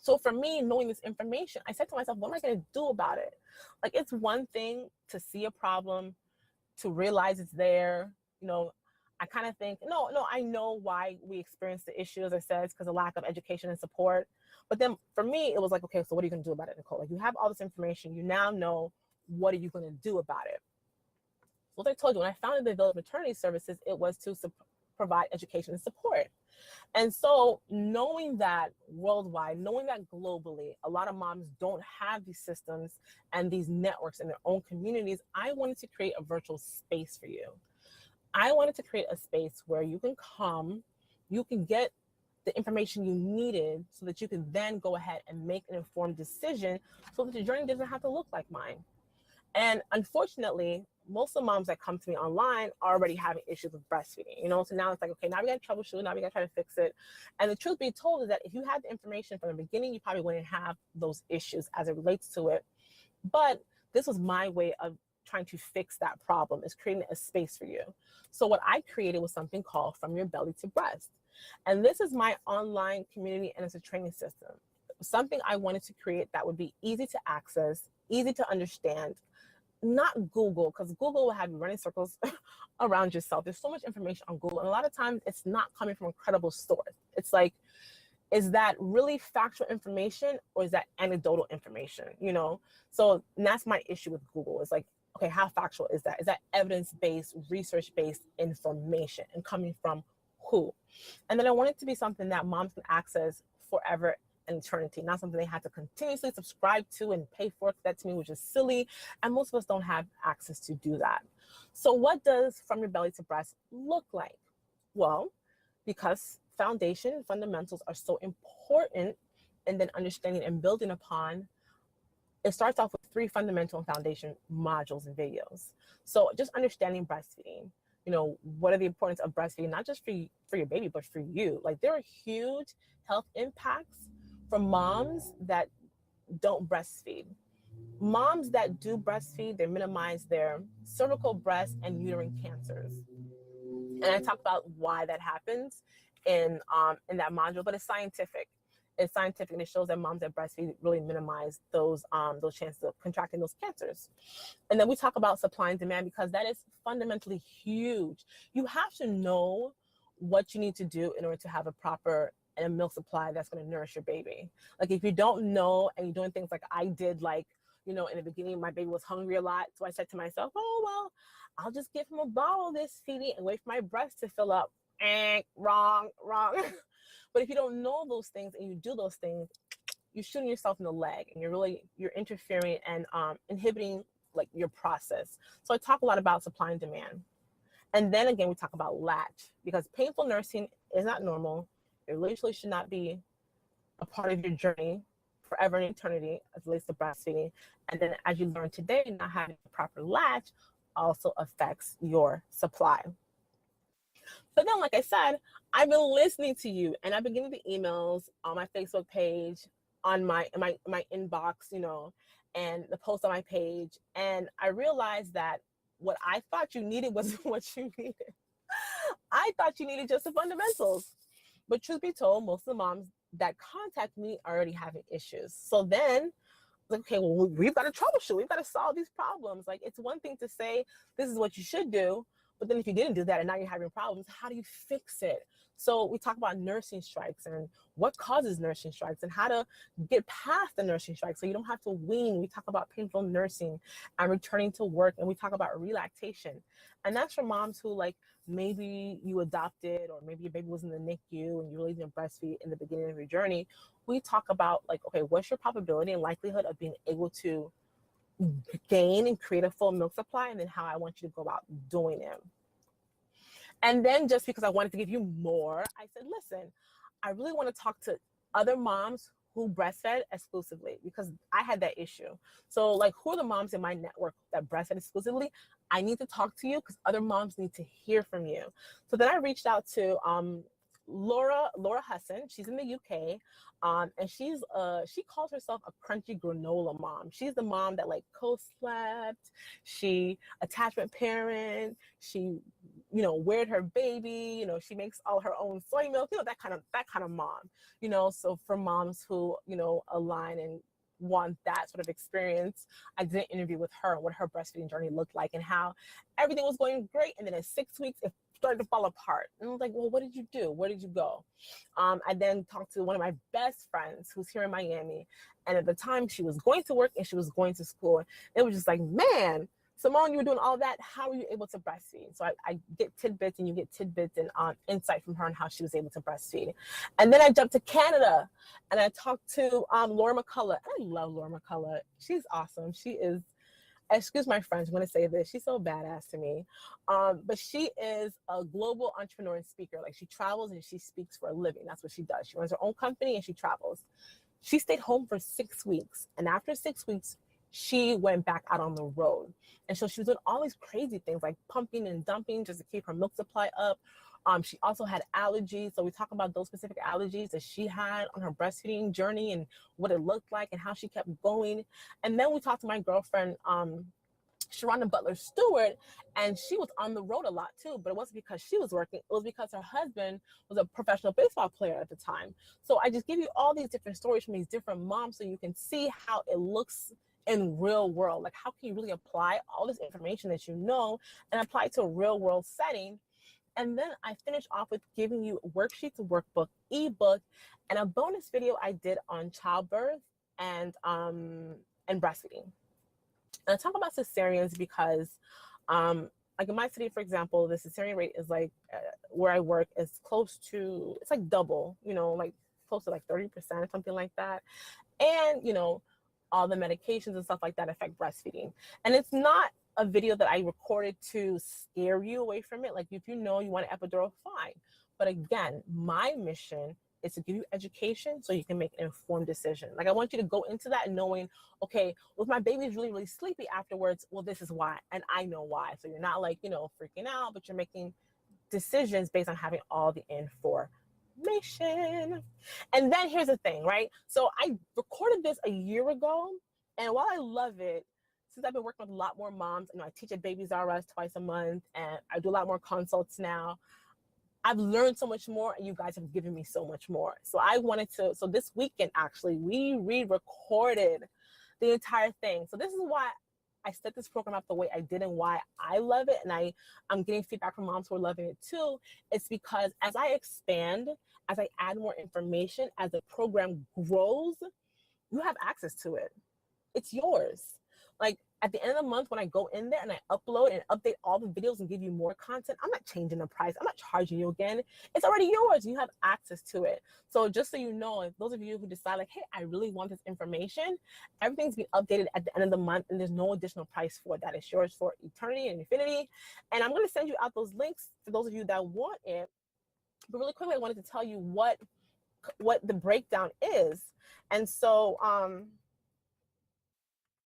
So for me, knowing this information, I said to myself, what am I going to do about it? Like, it's one thing to see a problem, to realize it's there. You know, I kind of think, no, I know why we experience the issue, as I said, it's because of lack of education and support. But then for me, it was like, okay, so what are you going to do about it, Nicole? Like, you have all this information, you now know, what are you going to do about it? So as I told you, when I founded the Village Maternity Services, it was to provide education and support. And so knowing that worldwide, knowing that globally, a lot of moms don't have these systems and these networks in their own communities, I wanted to create a virtual space for you. I wanted to create a space where you can come, you can get the information you needed so that you can then go ahead and make an informed decision so that your journey doesn't have to look like mine. And unfortunately, most of the moms that come to me online are already having issues with breastfeeding, you know? So now it's like, okay, now we got to troubleshoot, now we got to try to fix it. And the truth be told is that if you had the information from the beginning, you probably wouldn't have those issues as it relates to it. But this was my way of trying to fix that problem, is creating a space for you. So what I created was something called From Your Belly to Breast. And this is my online community, and it's a training system. Something I wanted to create that would be easy to access, easy to understand, not Google, because Google will have you running circles around yourself. There's so much information on Google, and a lot of times it's not coming from a credible source. It's like, is that really factual information or is that anecdotal information, you know? So that's my issue with Google. It's like, okay, how factual is that? Is that evidence-based, research-based information, and coming from who? And then I want it to be something that moms can access forever and eternity, not something they have to continuously subscribe to and pay for. That to me was just silly, and most of us don't have access to do that. So what does From Your Belly to Breast look like? Well, because foundation and fundamentals are so important, and then understanding and building upon, it starts off with 3 fundamental and foundation modules and videos. So just understanding breastfeeding, you know, what are the importance of breastfeeding, not just for your baby, but for you. Like, there are huge health impacts for moms that don't breastfeed. Moms that do breastfeed, they minimize their cervical, breast, and uterine cancers. And I talk about why that happens in that module, but it's scientific. It's scientific, and it shows that moms that breastfeed really minimize those chances of contracting those cancers. And then we talk about supply and demand, because that is fundamentally huge. You have to know what you need to do in order to have a proper and a milk supply that's going to nourish your baby. Like, if you don't know and you're doing things like I did, like, you know, in the beginning, my baby was hungry a lot. So I said to myself, oh, well, I'll just give him a bottle of this feeding and wait for my breast to fill up. Wrong. But if you don't know those things and you do those things, you're shooting yourself in the leg, and you're interfering and inhibiting like your process. So I talk a lot about supply and demand. And then again, we talk about latch, because painful nursing is not normal. It literally should not be a part of your journey forever and eternity as it relates to breastfeeding. And then, as you learned today, not having a proper latch also affects your supply. But then, like I said, I've been listening to you, and I've been getting the emails on my Facebook page, on my inbox, you know, and the posts on my page. And I realized that what I thought you needed wasn't what you needed. I thought you needed just the fundamentals. But truth be told, most of the moms that contact me are already having issues. So then, like, okay, well, we've got to troubleshoot. We've got to solve these problems. Like, it's one thing to say, this is what you should do. But then if you didn't do that and now you're having problems, how do you fix it? So we talk about nursing strikes and what causes nursing strikes and how to get past the nursing strikes so you don't have to wean. We talk about painful nursing and returning to work, and we talk about relactation. And that's for moms who, like, maybe you adopted, or maybe your baby was in the NICU and you really didn't breastfeed in the beginning of your journey. We talk about, like, okay, what's your probability and likelihood of being able to gain and create a full milk supply, and then how I want you to go about doing it. And then, just because I wanted to give you more, I said, listen, I really want to talk to other moms who breastfed exclusively, because I had that issue. So, like, who are the moms in my network that breastfed exclusively? I need to talk to you because other moms need to hear from you. So then I reached out to Laura Husson. She's in the UK, and she calls herself a crunchy granola mom. She's the mom that, like, co-slept, she attachment parent, she weird her baby, she makes all her own soy milk, that kind of mom, so for moms who, align and want that sort of experience, I did an interview with her and what her breastfeeding journey looked like and how everything was going great. And then in 6 weeks, it started to fall apart. And I was like, well, what did you do? Where did you go? I then talked to one of my best friends who's here in Miami. And at the time she was going to work and she was going to school. It was just like, man, Simone, you were doing all that. How were you able to breastfeed? So I get tidbits and you get tidbits and insight from her on how she was able to breastfeed. And then I jumped to Canada and I talked to Laura McCullough. I love Laura McCullough. She's awesome. She is, excuse my French, I'm going to say this. She's so badass to me. But she is a global entrepreneur and speaker. Like she travels and she speaks for a living. That's what she does. She runs her own company and she travels. She stayed home for 6 weeks. And after 6 weeks, she went back out on the road. And so she was doing all these crazy things like pumping and dumping just to keep her milk supply up. She also had allergies. So we talk about those specific allergies that she had on her breastfeeding journey and what it looked like and how she kept going. And then we talked to my girlfriend, Sharonda Butler Stewart, and she was on the road a lot too, but it wasn't because she was working. It was because her husband was a professional baseball player at the time. So I just give you all these different stories from these different moms so you can see how it looks in real world. Like how can you really apply all this information that you know and apply it to a real world setting? And then I finished off with giving you worksheets, a workbook, ebook, and a bonus video I did on childbirth and breastfeeding. And I talk about cesareans because like in my city, for example, the cesarean rate is like where I work is close to, it's like double, like close to like 30%, something like that. And, all the medications and stuff like that affect breastfeeding. And it's not a video that I recorded to scare you away from it. Like if you want an epidural, fine. But again, my mission is to give you education so you can make an informed decision. Like I want you to go into that knowing, okay, well, if my baby is really, really sleepy afterwards, well, this is why. And I know why. So you're not like, freaking out, but you're making decisions based on having all the information. And then here's the thing, right? So I recorded this a year ago. And while I love it, since I've been working with a lot more moms, I teach at Babies R Us twice a month and I do a lot more consults now. I've learned so much more and you guys have given me so much more. So I wanted to, so this weekend actually, we re-recorded the entire thing. So this is why I set this program up the way I did and why I love it. And I'm getting feedback from moms who are loving it too. It's because as I expand, as I add more information, as the program grows, you have access to it. It's yours. Like at the end of the month, when I go in there and I upload and update all the videos and give you more content, I'm not changing the price. I'm not charging you again. It's already yours. You have access to it. So just so you know, those of you who decide like, hey, I really want this information, everything's being updated at the end of the month and there's no additional price for that. It's yours for eternity and infinity. And I'm going to send you out those links for those of you that want it. But really quickly, I wanted to tell you what the breakdown is. And so